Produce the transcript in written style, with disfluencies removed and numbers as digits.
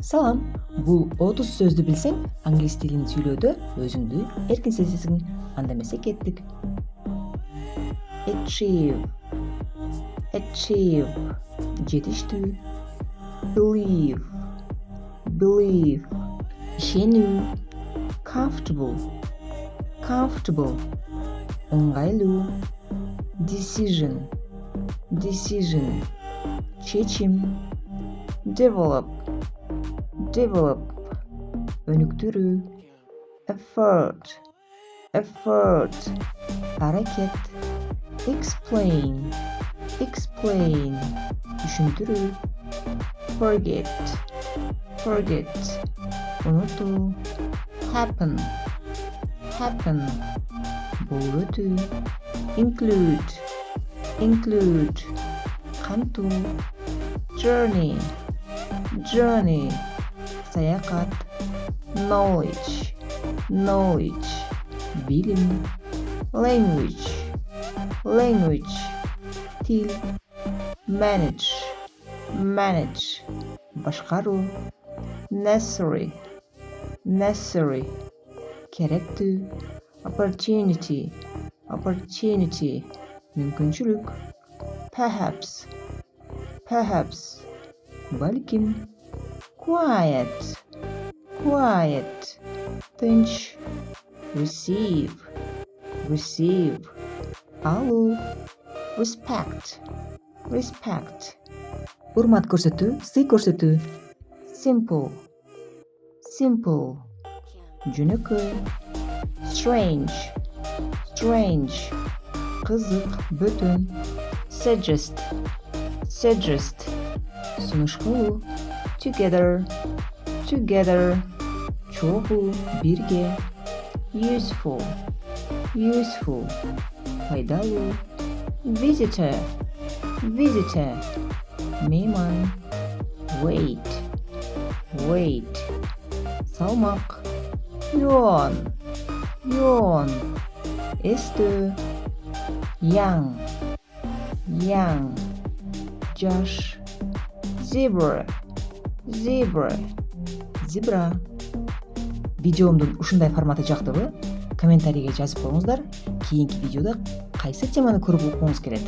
Салам, бул 30 сөздү билсең, англис тилин сүйлөөдө өзүңдү эркин сезесиң. Анда эмесе кеттик. Achieve, жетиштүү. Believe, ишенүү. Comfortable, ыңгайлуу. Decision, чечим. Develop, өнүктүрүү. Effort, аракет. Explain, түшүндүрүү. Forget, унутуу. Happen, болуп өтүү. Include, камтуу. Journey, саякат. Knowledge, билим. Language, тил. Manage, башкаруу. Necessary, керектүү. Opportunity, мүмкүнчүлүк. Perhaps, балким. Quiet, тынч. Receive, алуу. Respect, урмат көрсөтүү, сый көрсөтүү. Simple, жөнөкөй. Strange, кызык, бөтөн. Suggest, сунуштуу. Together, чогуу, бирге. Useful, пайдалуу. Visitor, мейман. Weight, салмак. Yawn, эстөө. Young, жаш. Zebra, видеомдун ушундай форматы жактыбы? Комментарийге жазып коюңуздар. Кийинки видеодо кайсы теманы көрүп уккуңуз келет?